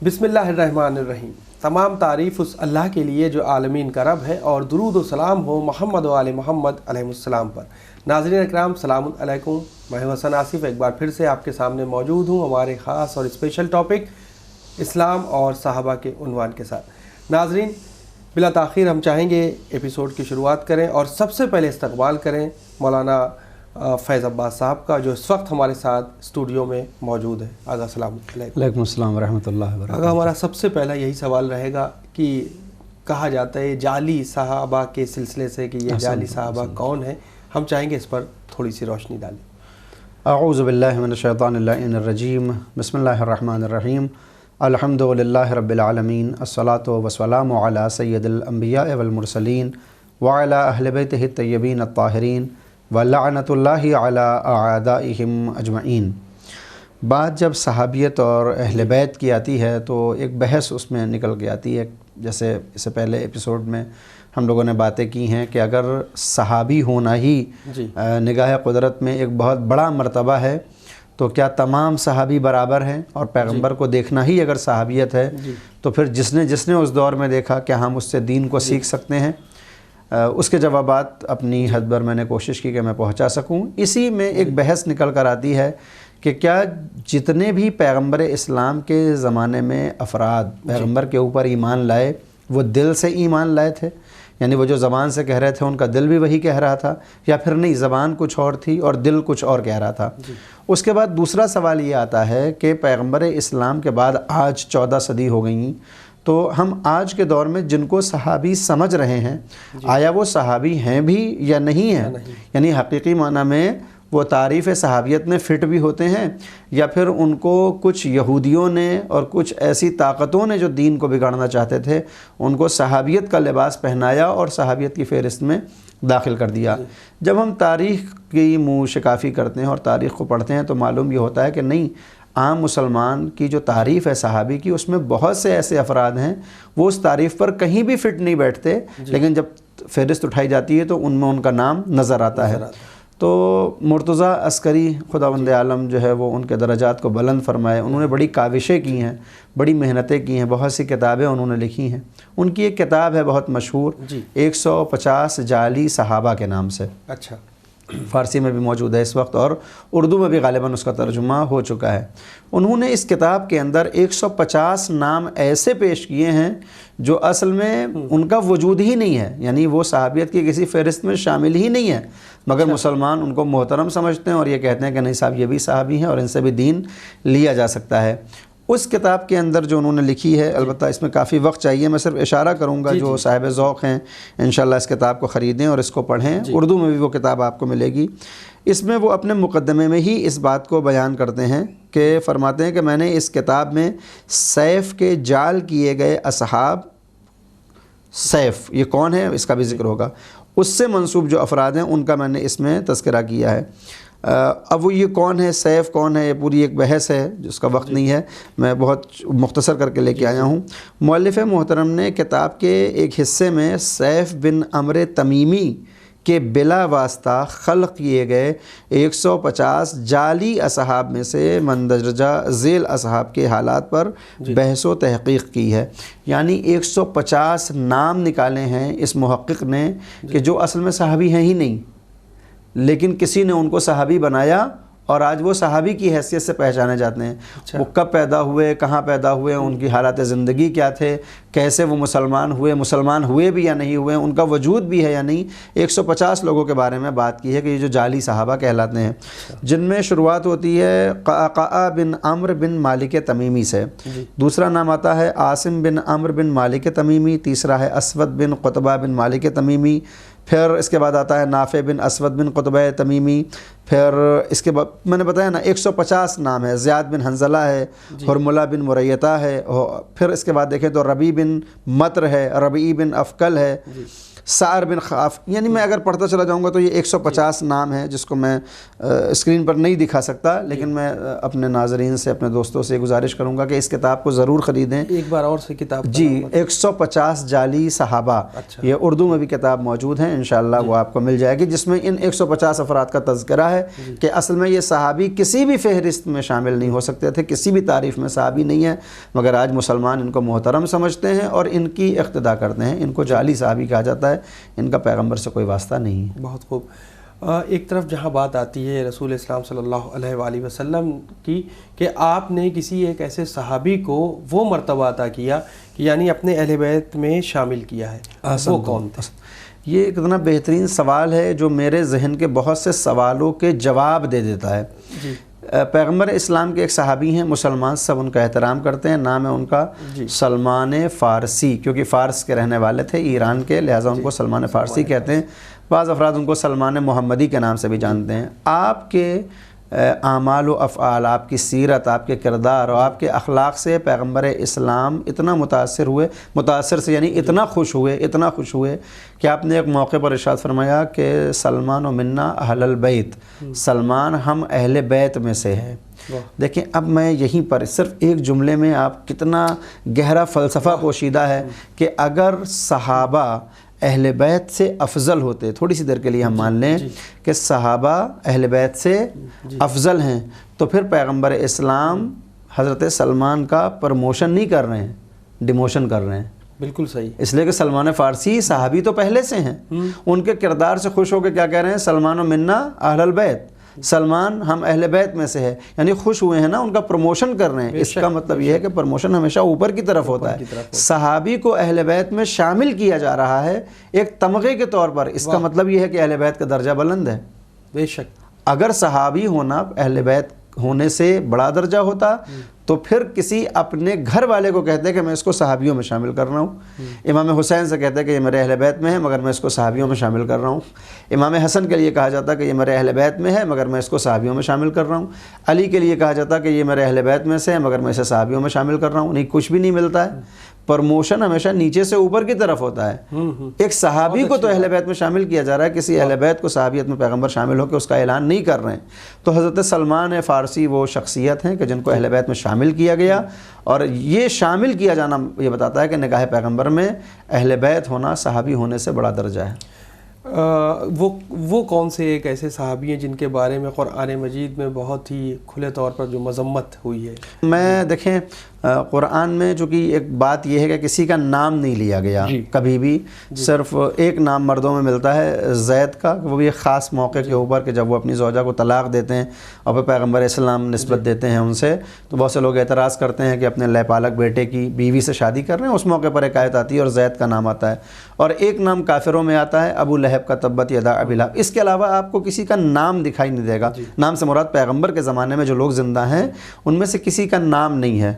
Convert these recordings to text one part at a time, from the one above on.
بسم اللہ الرحمن الرحیم۔ تمام تعریف اس اللہ کے لیے جو عالمین کا رب ہے، اور درود و سلام ہو محمد و آل محمد علیہ السلام پر۔ ناظرین اکرام، سلام علیکم۔ میں حسن آصف ایک بار پھر سے آپ کے سامنے موجود ہوں ہمارے خاص اور اسپیشل ٹاپک اسلام اور صحابہ کے عنوان کے ساتھ۔ ناظرین، بلا تاخیر ہم چاہیں گے ایپیسوڈ کی شروعات کریں اور سب سے پہلے استقبال کریں مولانا فیض عباس صاحب کا، جو اس وقت ہمارے ساتھ اسٹوڈیو میں موجود ہے۔ آغا السلام علیکم۔ وعلیکم السلام ورحمۃ اللہ وبرکاتہ۔ آغا، ہمارا سب سے پہلا یہی سوال رہے گا کہ کہا جاتا ہے جعلی صحابہ کے سلسلے سے کہ یہ جعلی صحابہ کون ہیں، ہم چاہیں گے اس پر تھوڑی سی روشنی ڈالیں۔ اعوذ باللہ من الشیطان اللعین الرجیم، بسم اللہ الرحمن الرحیم، الحمد للہ رب العالمین، الصلاۃ والسلام علی سید الانبیاء والمرسلین وعلی اہل بیتہ الطیبین الطاہرین ولعنۃ اللہ علی اعدائہم اجمعین۔ بات جب صحابیت اور اہل بیت کی آتی ہے تو ایک بحث اس میں نکل کے آتی ہے، جیسے اس سے پہلے ایپیسوڈ میں ہم لوگوں نے باتیں کی ہیں کہ اگر صحابی ہونا ہی نگاہ قدرت میں ایک بہت بڑا مرتبہ ہے تو کیا تمام صحابی برابر ہیں؟ اور پیغمبر کو دیکھنا ہی اگر صحابیت ہے تو پھر جس نے اس دور میں دیکھا کیا ہم اس سے دین کو سیکھ سکتے ہیں؟ اس کے جوابات اپنی حد بھر میں نے کوشش کی کہ میں پہنچا سکوں۔ اسی میں ایک بحث نکل کر آتی ہے کہ کیا جتنے بھی پیغمبر اسلام کے زمانے میں افراد پیغمبر کے اوپر ایمان لائے وہ دل سے ایمان لائے تھے، یعنی وہ جو زبان سے کہہ رہے تھے ان کا دل بھی وہی کہہ رہا تھا، یا پھر نہیں، زبان کچھ اور تھی اور دل کچھ اور کہہ رہا تھا؟ اس کے بعد دوسرا سوال یہ آتا ہے کہ پیغمبر اسلام کے بعد آج 14 صدی ہو گئیں، تو ہم آج کے دور میں جن کو صحابی سمجھ رہے ہیں آیا وہ صحابی ہیں بھی یا نہیں ہیں؟ یعنی حقیقی معنی میں وہ تعریف صحابیت میں فٹ بھی ہوتے ہیں، یا پھر ان کو کچھ یہودیوں نے اور کچھ ایسی طاقتوں نے جو دین کو بگاڑنا چاہتے تھے ان کو صحابیت کا لباس پہنایا اور صحابیت کی فہرست میں داخل کر دیا۔ جب ہم تاریخ کی منہ شکافی کرتے ہیں اور تاریخ کو پڑھتے ہیں تو معلوم یہ ہوتا ہے کہ نہیں، عام مسلمان کی جو تعریف ہے صحابی کی اس میں بہت سے ایسے افراد ہیں وہ اس تعریف پر کہیں بھی فٹ نہیں بیٹھتے، لیکن جب فہرست اٹھائی جاتی ہے تو ان میں ان کا نام نظر آتا ہے۔ تو مرتضیٰ عسکری خداوند عالم جو ہے وہ ان کے درجات کو بلند فرمائے، انہوں نے بڑی کاوشیں کی ہیں، بڑی محنتیں کی ہیں، بہت سی کتابیں انہوں نے لکھی ہیں۔ ان کی ایک کتاب ہے بہت مشہور 150 جعلی صحابہ کے نام سے، اچھا، فارسی میں بھی موجود ہے اس وقت اور اردو میں بھی غالباً اس کا ترجمہ ہو چکا ہے۔ انہوں نے اس کتاب کے اندر 150 نام ایسے پیش کیے ہیں جو اصل میں ان کا وجود ہی نہیں ہے، یعنی وہ صحابیت کی کسی فہرست میں شامل ہی نہیں ہے، مگر مسلمان ان کو محترم سمجھتے ہیں اور یہ کہتے ہیں کہ نہیں صاحب یہ بھی صحابی ہیں اور ان سے بھی دین لیا جا سکتا ہے۔ اس کتاب کے اندر جو انہوں نے لکھی ہے، البتہ اس میں کافی وقت چاہیے، میں صرف اشارہ کروں گا، جو صاحب ذوق ہیں انشاءاللہ اس کتاب کو خریدیں اور اس کو پڑھیں، اردو میں بھی وہ کتاب آپ کو ملے گی۔ اس میں وہ اپنے مقدمے میں ہی اس بات کو بیان کرتے ہیں کہ فرماتے ہیں کہ میں نے اس کتاب میں سیف کے جعل کیے گئے اصحاب، سیف یہ کون ہے اس کا بھی ذکر ہوگا، اس سے منسوب جو افراد ہیں ان کا میں نے اس میں تذکرہ کیا ہے۔ اب وہ یہ کون ہے، سیف کون ہے، یہ پوری ایک بحث ہے جس کا وقت نہیں ہے، میں بہت مختصر کر کے لے کے آیا ہوں۔ مؤلف محترم نے کتاب کے ایک حصے میں سیف بن عمرو تمیمی کے بلا واسطہ خلق کیے گئے 150 جعلی اصحاب میں سے مندرجہ ذیل اصحاب کے حالات پر بحث و تحقیق کی ہے، یعنی 150 نام نکالے ہیں اس محقق نے کہ جو اصل میں صحابی ہیں ہی نہیں، لیکن کسی نے ان کو صحابی بنایا اور آج وہ صحابی کی حیثیت سے پہچانے جاتے ہیں۔ وہ کب پیدا ہوئے، کہاں پیدا ہوئے، ان کی حالات زندگی کیا تھے، کیسے وہ مسلمان ہوئے بھی یا نہیں ہوئے، ان کا وجود بھی ہے یا نہیں، 150 لوگوں کے بارے میں بات کی ہے کہ یہ جو جعلی صحابہ کہلاتے ہیں، جن میں شروعات ہوتی ہے قعقاع بن عمرو بن مالک تمیمی سے، دوسرا نام آتا ہے عاصم بن عمرو بن مالک تمیمی، تیسرا ہے اسود بن قطبہ بن مالک تمیمی، پھر اس کے بعد آتا ہے نافع بن اسود بن قطبہ تمیمی، پھر اس کے بعد میں نے بتایا نا 150 نام ہے، زیاد بن حنظلہ ہے، حرملہ بن مریتہ ہے، پھر اس کے بعد دیکھیں تو ربی بن مطر ہے، ربیع بن افکل ہے، سعر بن خاف، یعنی میں اگر پڑھتا چلا جاؤں گا تو یہ 150 نام ہیں جس کو میں اسکرین پر نہیں دکھا سکتا، لیکن میں اپنے ناظرین سے، اپنے دوستوں سے گزارش کروں گا کہ اس کتاب کو ضرور خریدیں۔ ایک بار اور سے کتاب جی 150 جعلی صحابہ، یہ اردو میں بھی کتاب موجود ہیں، انشاءاللہ وہ آپ کو مل جائے گی، جس میں ان 150 افراد کا تذکرہ ہے کہ اصل میں یہ صحابی کسی بھی فہرست میں شامل نہیں ہو سکتے تھے، کسی بھی تعریف میں صحابی نہیں ہے، مگر آج مسلمان ان کو محترم سمجھتے ہیں اور ان کی اقتداء کرتے ہیں۔ ان کو جعلی صحابی کہا جاتا ہے، ان کا پیغمبر سے کوئی واسطہ نہیں ہے۔ بہت خوب۔ ایک طرف جہاں بات آتی ہے رسول اسلام صلی اللہ علیہ وآلہ وسلم کی کہ آپ نے کسی ایک ایسے صحابی کو وہ مرتبہ عطا کیا کہ یعنی اپنے اہل بیت میں شامل کیا ہے، وہ کون تھے؟ یہ ایک اتنا بہترین سوال ہے جو میرے ذہن کے بہت سے سوالوں کے جواب دے دیتا ہے۔ پیغمبر اسلام کے ایک صحابی ہیں، مسلمان سب ان کا احترام کرتے ہیں، نام ہے ان کا سلمان فارسی، کیونکہ فارس کے رہنے والے تھے، ایران کے، لہٰذا ان کو سلمان فارسی کہتے ہیں۔ بعض افراد ان کو سلمان محمدی کے نام سے بھی جانتے ہیں۔ آپ کے اعمال و افعال، آپ کی سیرت، آپ کے کردار اور آپ کے اخلاق سے پیغمبر اسلام اتنا متاثر سے یعنی اتنا خوش ہوئے کہ آپ نے ایک موقع پر ارشاد فرمایا کہ سلمان و منا اہل البیت، سلمان ہم اہل بیت میں سے ہے۔ دیکھیں اب میں یہیں پر صرف ایک جملے میں آپ کتنا گہرا فلسفہ پوشیدہ ہے کہ اگر صحابہ اہل بیت سے افضل ہوتے، تھوڑی سی دیر کے لیے ہم مان لیں کہ صحابہ اہل بیت سے افضل ہیں، تو پھر پیغمبر اسلام حضرت سلمان کا پروموشن نہیں کر رہے ہیں، ڈیموشن کر رہے ہیں۔ بالکل صحیح، اس لیے کہ سلمان فارسی صحابی تو پہلے سے ہیں، ان کے کردار سے خوش ہو کے کیا کہہ رہے ہیں؟ سلمان و منا اہل البیت، سلمان ہم اہل بیت میں سے ہے، یعنی خوش ہوئے ہیں نا، ان کا پروموشن کر رہے ہیں۔ اس کا مطلب یہ ہے کہ پروموشن ہمیشہ اوپر کی طرف ہوتا ہے۔ صحابی کو اہل بیت میں شامل کیا جا رہا ہے ایک تمغے کے طور پر، اس کا مطلب یہ ہے کہ اہل بیت کا درجہ بلند ہے۔ بے شک اگر صحابی ہونا اہل بیت ہونے سے بڑا درجہ ہوتا تو پھر کسی اپنے گھر والے کو کہتے کہ میں اس کو صحابیوں میں شامل کر رہا ہوں۔ امام حسین سے کہتے کہ یہ میرے اہل بیت میں ہے مگر میں اس کو صحابیوں میں شامل کر رہا ہوں۔ امام حسن کے لیے کہا جاتا کہ یہ میرے اہل بیت میں ہے مگر میں اس کو صحابیوں میں شامل کر رہا ہوں۔ علی کے لیے کہا جاتا کہ یہ میرے اہل بیت میں سے ہے مگر میں اسے صحابیوں میں شامل کر رہا ہوں۔ نہیں، کچھ بھی نہیں ملتا ہے، پرموشن ہمیشہ نیچے سے اوپر کی طرف ہوتا ہے۔ ایک صحابی کو تو اہل بیت میں شامل کیا جا رہا ہے، کسی اہل بیت کو صحابیت میں پیغمبر شامل ہو کے اس کا اعلان نہیں کر رہے ہیں۔ تو حضرت سلمان فارسی وہ شخصیت ہیں کہ جن کو اہل بیت میں شامل کیا گیا، اور یہ شامل کیا جانا یہ بتاتا ہے کہ نگاہ پیغمبر میں اہل بیت ہونا صحابی ہونے سے بڑا درجہ ہے۔ وہ کون سے ایک ایسے صحابی ہیں جن کے بارے میں قرآن مجید میں بہت ہی کھلے طور پر جو مذمت ہوئی ہے؟ میں دیکھیں قرآن میں جو کہ ایک بات یہ ہے کہ کسی کا نام نہیں لیا گیا کبھی بھی، صرف ایک نام مردوں میں ملتا ہے زید کا، وہ بھی ایک خاص موقع کے اوپر کہ جب وہ اپنی زوجہ کو طلاق دیتے ہیں اور پھر پیغمبر اسلام نسبت دیتے ہیں ان سے، تو بہت سے لوگ اعتراض کرتے ہیں کہ اپنے لے پالک بیٹے کی بیوی سے شادی کر رہے ہیں، اس موقع پر ایک آیت آتی ہے اور زید کا نام آتا ہے، اور ایک نام کافروں میں آتا ہے ابو لہب کا، تبت یدا ابی لہب۔ اس کے علاوہ آپ کو کسی کا نام دکھائی نہیں دے گا۔ نام سے مراد پیغمبر کے زمانے میں جو لوگ زندہ ہیں ان میں سے کسی کا نام نہیں ہے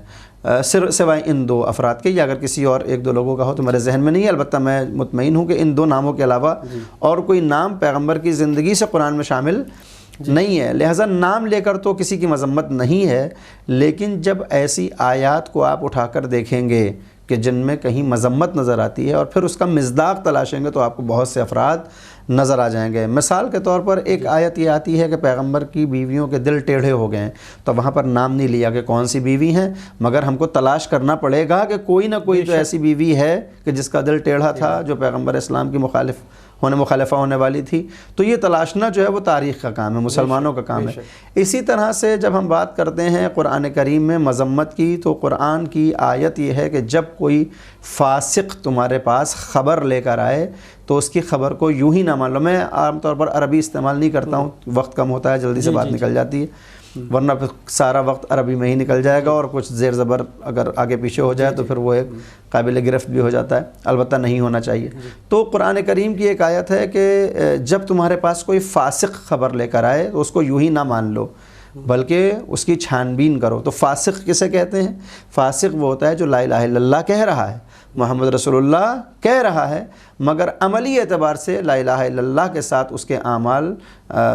سوائے ان دو افراد کے، یا اگر کسی اور ایک دو لوگوں کا ہو تو میرے ذہن میں نہیں ہے، البتہ میں مطمئن ہوں کہ ان دو ناموں کے علاوہ اور کوئی نام پیغمبر کی زندگی سے قرآن میں شامل نہیں ہے۔ لہٰذا نام لے کر تو کسی کی مذمت نہیں ہے، لیکن جب ایسی آیات کو آپ اٹھا کر دیکھیں گے کہ جن میں کہیں مذمت نظر آتی ہے اور پھر اس کا مصداق تلاشیں گے تو آپ کو بہت سے افراد نظر آ جائیں گے۔ مثال کے طور پر ایک آیت یہ آتی ہے کہ پیغمبر کی بیویوں کے دل ٹیڑھے ہو گئے ہیں، تو وہاں پر نام نہیں لیا کہ کون سی بیوی ہیں، مگر ہم کو تلاش کرنا پڑے گا کہ کوئی نہ کوئی تو ایسی بیوی ہے کہ جس کا دل ٹیڑھا تھا، جو پیغمبر اسلام کی مخالفہ ہونے والی تھی۔ تو یہ تلاشنا جو ہے وہ تاریخ کا کام ہے، مسلمانوں کا کام ہے۔ اسی طرح سے جب ہم بات کرتے ہیں قرآن کریم میں مذمت کی، تو قرآن کی آیت یہ ہے کہ جب کوئی فاسق تمہارے پاس خبر لے کر آئے تو اس کی خبر کو یوں ہی نہ مان لو۔ میں عام طور پر عربی استعمال نہیں کرتا ہوں، وقت کم ہوتا ہے، جلدی سے بات نکل جاتی ہے، ورنہ پھر سارا وقت عربی میں ہی نکل جائے گا، اور کچھ زیر زبر اگر آگے پیچھے ہو جائے تو پھر وہ ایک قابل گرفت بھی ہو جاتا ہے، البتہ نہیں ہونا چاہیے۔ تو قرآن کریم کی ایک آیت ہے کہ جب تمہارے پاس کوئی فاسق خبر لے کر آئے تو اس کو یوں ہی نہ مان لو، بلکہ اس کی چھان بین کرو۔ تو فاسق کسے کہتے ہیں؟ فاسق وہ ہوتا ہے جو لا الہ الا اللہ کہہ رہا ہے، محمد رسول اللہ کہہ رہا ہے، مگر عملی اعتبار سے لا الہ الا اللہ کے ساتھ اس کے اعمال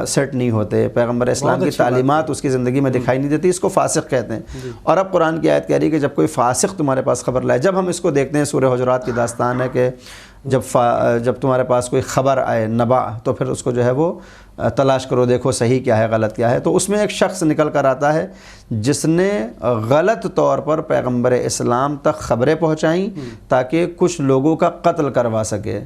سیٹ نہیں ہوتے، پیغمبر اسلام کی تعلیمات اس کی زندگی میں دکھائی نہیں دیتی، اس کو فاسق کہتے ہیں۔ اور اب قرآن کی آیت کہہ رہی ہے کہ جب کوئی فاسق تمہارے پاس خبر لائے، جب ہم اس کو دیکھتے ہیں، سورہ حجرات کی داستان ہے کہ جب تمہارے پاس کوئی خبر آئے نبا، تو پھر اس کو جو ہے وہ تلاش کرو، دیکھو صحیح کیا ہے غلط کیا ہے۔ تو اس میں ایک شخص نکل کر آتا ہے جس نے غلط طور پر پیغمبر اسلام تک خبریں پہنچائیں تاکہ کچھ لوگوں کا قتل کروا سکے،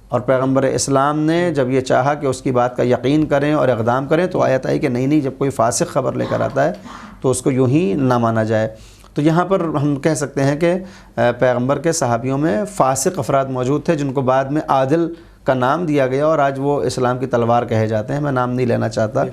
اور پیغمبر اسلام نے جب یہ چاہا کہ اس کی بات کا یقین کریں اور اقدام کریں تو آیت آئی کہ نہیں، جب کوئی فاسق خبر لے کر آتا ہے تو اس کو یوں ہی نہ مانا جائے۔ تو یہاں پر ہم کہہ سکتے ہیں کہ پیغمبر کے صحابیوں میں فاسق افراد موجود تھے جن کو بعد میں عادل کا نام دیا گیا، اور آج وہ اسلام کی تلوار کہے جاتے ہیں، میں نام نہیں لینا چاہتا۔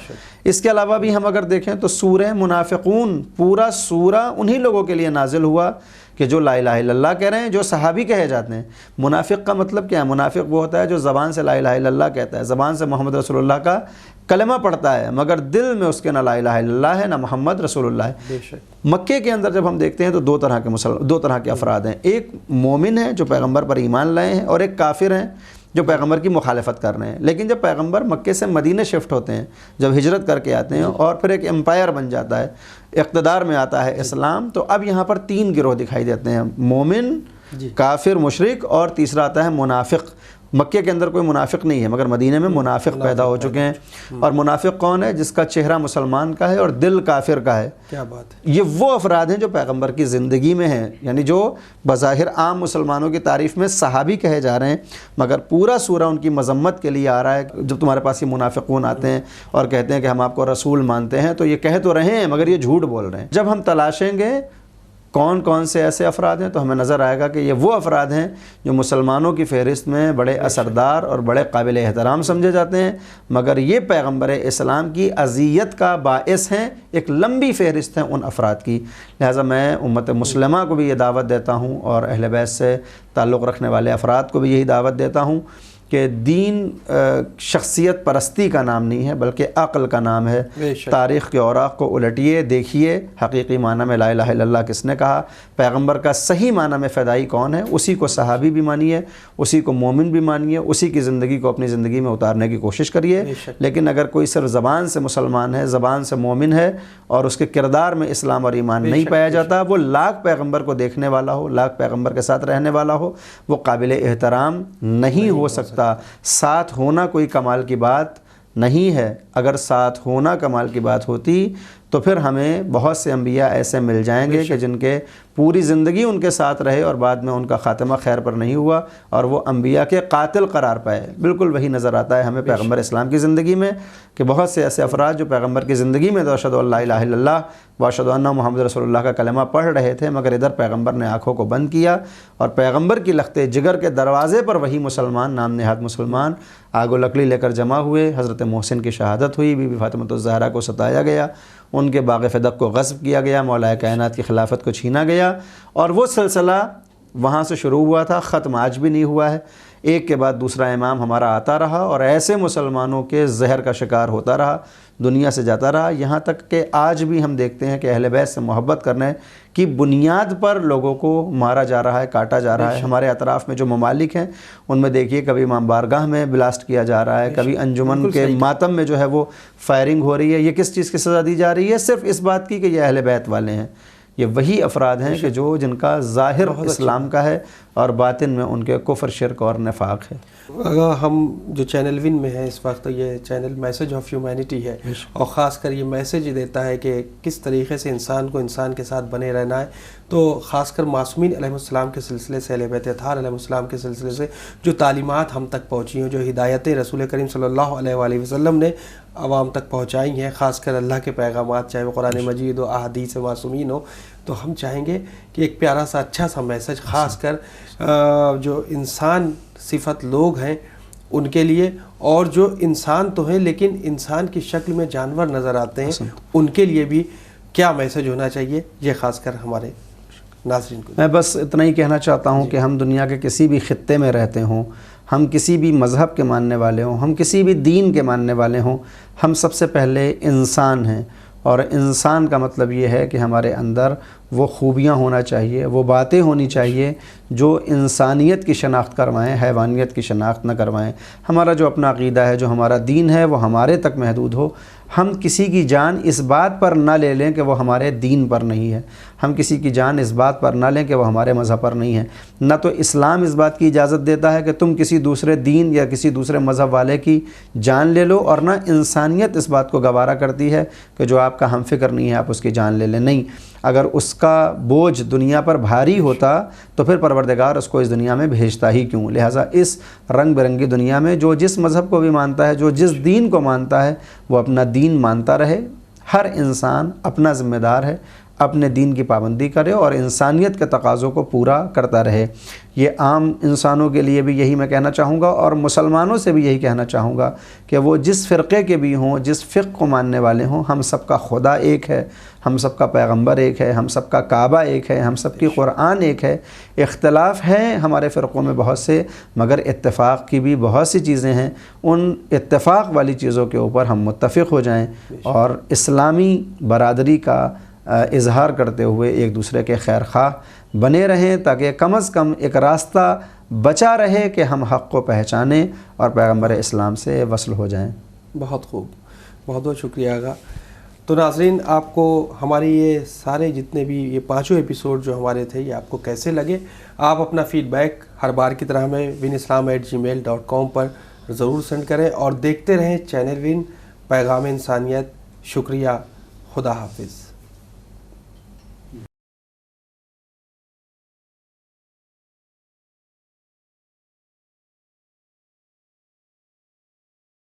اس کے علاوہ بھی ہم اگر دیکھیں تو سورہ منافقون، پورا سورہ انہی لوگوں کے لیے نازل ہوا کہ جو لا الہ الا اللہ کہہ رہے ہیں، جو صحابی کہے جاتے ہیں۔ منافق کا مطلب کیا ہے؟ منافق وہ ہوتا ہے جو زبان سے لا الہ الا اللہ کہتا ہے، زبان سے محمد رسول اللہ کا کلمہ پڑھتا ہے، مگر دل میں اس کے نہ لا الہ الا اللہ ہے نہ محمد رسول اللہ ہے۔ بے شک مکے کے اندر جب ہم دیکھتے ہیں تو دو طرح کے افراد ہیں، ایک مومن ہیں جو پیغمبر پر ایمان لائے ہیں، اور ایک کافر ہیں جو پیغمبر کی مخالفت کر رہے ہیں۔ لیکن جب پیغمبر مکے سے مدینے شفٹ ہوتے ہیں، جب ہجرت کر کے آتے ہیں اور پھر ایک امپائر بن جاتا ہے، اقتدار میں آتا ہے اسلام، تو اب یہاں پر 3 گروہ دکھائی دیتے ہیں، مومن، کافر، مشرک، اور تیسرا آتا ہے منافق۔ مکے کے اندر کوئی منافق نہیں ہے مگر مدینے میں منافق پیدا ہو چکے ہیں۔ اور منافق کون ہے؟ جس کا چہرہ مسلمان کا ہے اور دل کافر کا ہے۔ کیا بات ہے! یہ وہ افراد ہیں جو پیغمبر کی زندگی میں ہیں، یعنی جو بظاہر عام مسلمانوں کی تعریف میں صحابی کہے جا رہے ہیں، مگر پورا سورہ ان کی مذمت کے لیے آ رہا ہے۔ جب تمہارے پاس یہ منافقون آتے ہیں اور کہتے ہیں کہ ہم آپ کو رسول مانتے ہیں، تو یہ کہہ تو رہے ہیں مگر یہ جھوٹ بول رہے ہیں۔ جب ہم تلاشیں گے کون کون سے ایسے افراد ہیں تو ہمیں نظر آئے گا کہ یہ وہ افراد ہیں جو مسلمانوں کی فہرست میں بڑے اثردار اور بڑے قابل احترام سمجھے جاتے ہیں، مگر یہ پیغمبر اسلام کی اذیت کا باعث ہیں۔ ایک لمبی فہرست ہے ان افراد کی، لہٰذا میں امت مسلمہ کو بھی یہ دعوت دیتا ہوں اور اہل بیت سے تعلق رکھنے والے افراد کو بھی یہی دعوت دیتا ہوں کہ دین شخصیت پرستی کا نام نہیں ہے بلکہ عقل کا نام ہے۔ تاریخ کے اوراق کو الٹیے، دیکھیے حقیقی معنی میں لا الہ الا اللہ کس نے کہا، پیغمبر کا صحیح معنی میں فدائی کون ہے، اسی کو صحابی بھی مانیے، اسی کو مومن بھی مانیے، اسی کی زندگی کو اپنی زندگی میں اتارنے کی کوشش کریے۔ لیکن اگر کوئی صرف زبان سے مسلمان ہے، زبان سے مومن ہے، اور اس کے کردار میں اسلام اور ایمان نہیں پایا جاتا، وہ لاکھ پیغمبر کو دیکھنے والا ہو، لاکھ پیغمبر کے ساتھ رہنے والا ہو، وہ قابل احترام نہیں ہو سکتا۔ ساتھ ہونا کوئی کمال کی بات نہیں ہے، اگر ساتھ ہونا کمال کی بات ہوتی تو پھر ہمیں بہت سے انبیاء ایسے مل جائیں گے کہ جن کے پوری زندگی ان کے ساتھ رہے اور بعد میں ان کا خاتمہ خیر پر نہیں ہوا اور وہ انبیاء کے قاتل قرار پائے۔ بالکل وہی نظر آتا ہے ہمیں پیغمبر اسلام کی زندگی میں کہ بہت سے ایسے افراد جو پیغمبر کی زندگی میں تو اشہد ان لا الہ الا اللہ و اشہد ان محمد رسول اللہ کا کلمہ پڑھ رہے تھے، مگر ادھر پیغمبر نے آنکھوں کو بند کیا اور پیغمبر کی لخت جگر کے دروازے پر وہی مسلمان، نام نہاد مسلمان، آگ و لکڑی لے کر جمع ہوئے۔ حضرت محسن کی شہادت ہوئی، بی بی فاطمہ الزہرا کو ستایا گیا، ان کے باغ فدق کو غصب کیا گیا، مولا کائنات کی خلافت کو چھینا گیا، اور وہ سلسلہ وہاں سے شروع ہوا تھا، ختم آج بھی نہیں ہوا ہے۔ ایک کے بعد دوسرا امام ہمارا آتا رہا اور ایسے مسلمانوں کے زہر کا شکار ہوتا رہا، دنیا سے جاتا رہا، یہاں تک کہ آج بھی ہم دیکھتے ہیں کہ اہل بیت سے محبت کرنے کی بنیاد پر لوگوں کو مارا جا رہا ہے، کاٹا جا رہا ہے۔ ہمارے اطراف میں جو ممالک ہیں ان میں دیکھیے کبھی امام بارگاہ میں بلاسٹ کیا جا رہا ہے، کبھی انجمن کے ماتم میں جو ہے وہ فائرنگ ہو رہی ہے۔ یہ کس چیز کی سزا دی جا رہی ہے؟ صرف اس بات کی کہ یہ اہل بیت والے ہیں۔ یہ وہی افراد ہیں کہ جو جن کا ظاہر اسلام کا ہے اور باطن میں ان کے کفر، شرک اور نفاق ہے۔ اگر ہم جو چینل ون میں ہے اس وقت، یہ چینل میسج آف ہیومینٹی ہے، اور خاص کر یہ میسج دیتا ہے کہ کس طریقے سے انسان کو انسان کے ساتھ بنے رہنا ہے، تو خاص کر معصومین علیہ السلام کے سلسلے سے، اہل بیت اطہار علیہ السلام کے سلسلے سے جو تعلیمات ہم تک پہنچی ہیں، جو ہدایتیں رسول کریم صلی اللہ علیہ وآلہ وسلم نے عوام تک پہنچائی ہیں، خاص کر اللہ کے پیغامات، چاہے وہ قرآن مجید ہو، احادیث معصومین ہو، تو ہم چاہیں گے کہ ایک پیارا سا اچھا سا میسج خاص کر جو انسان صفت لوگ ہیں ان کے لیے، اور جو انسان تو ہیں لیکن انسان کی شکل میں جانور نظر آتے ہیں، ان کے لیے بھی کیا میسج ہونا چاہیے، یہ خاص کر ہمارے ناظرین کو۔ میں بس اتنا ہی کہنا چاہتا ہوں کہ ہم دنیا کے کسی بھی خطے میں رہتے ہوں، ہم کسی بھی مذہب کے ماننے والے ہوں، ہم کسی بھی دین کے ماننے والے ہوں، ہم سب سے پہلے انسان ہیں، اور انسان کا مطلب یہ ہے کہ ہمارے اندر وہ خوبیاں ہونا چاہیے، وہ باتیں ہونی چاہیے جو انسانیت کی شناخت کروائیں، حیوانیت کی شناخت نہ کروائیں۔ ہمارا جو اپنا عقیدہ ہے، جو ہمارا دین ہے، وہ ہمارے تک محدود ہو۔ ہم کسی کی جان اس بات پر نہ لے لیں کہ وہ ہمارے دین پر نہیں ہے۔ ہم کسی کی جان اس بات پر نہ لیں کہ وہ ہمارے مذہب پر نہیں ہے۔ نہ تو اسلام اس بات کی اجازت دیتا ہے کہ تم کسی دوسرے دین یا کسی دوسرے مذہب والے کی جان لے لو، اور نہ انسانیت اس بات کو گوارا کرتی ہے کہ جو آپ کا ہم فکر نہیں ہے آپ اس کی جان لے لیں۔ نہیں، اگر اس کا بوجھ دنیا پر بھاری ہوتا تو پھر پروردگار اس کو اس دنیا میں بھیجتا ہی کیوں؟ لہٰذا اس رنگ برنگی دنیا میں جو جس مذہب کو بھی مانتا ہے، جو جس دین کو مانتا ہے، وہ اپنا دین مانتا رہے۔ ہر انسان اپنا ذمہ دار ہے، اپنے دین کی پابندی کرے اور انسانیت کے تقاضوں کو پورا کرتا رہے۔ یہ عام انسانوں کے لیے بھی یہی میں کہنا چاہوں گا، اور مسلمانوں سے بھی یہی کہنا چاہوں گا کہ وہ جس فرقے کے بھی ہوں، جس فقہ کو ماننے والے ہوں، ہم سب کا خدا ایک ہے، ہم سب کا پیغمبر ایک ہے، ہم سب کا کعبہ ایک ہے، ہم سب کی قرآن ایک ہے۔ اختلاف ہیں ہمارے فرقوں میں بہت سے، مگر اتفاق کی بھی بہت سی چیزیں ہیں۔ ان اتفاق والی چیزوں کے اوپر ہم متفق ہو جائیں اور اسلامی برادری کا اظہار کرتے ہوئے ایک دوسرے کے خیر خواہ بنے رہیں، تاکہ کم از کم ایک راستہ بچا رہے کہ ہم حق کو پہچانیں اور پیغمبر اسلام سے وصل ہو جائیں۔ بہت خوب، بہت بہت شکریہ آغا۔ تو ناظرین، آپ کو ہماری یہ سارے جتنے بھی یہ 5 ایپیسوڈ جو ہمارے تھے یہ آپ کو کیسے لگے؟ آپ اپنا فیڈ بیک ہر بار کی طرح ہمیں winislam@gmail.com پر ضرور سینڈ کریں، اور دیکھتے رہیں چینل ون پیغام انسانیت۔ شکریہ، خدا حافظ۔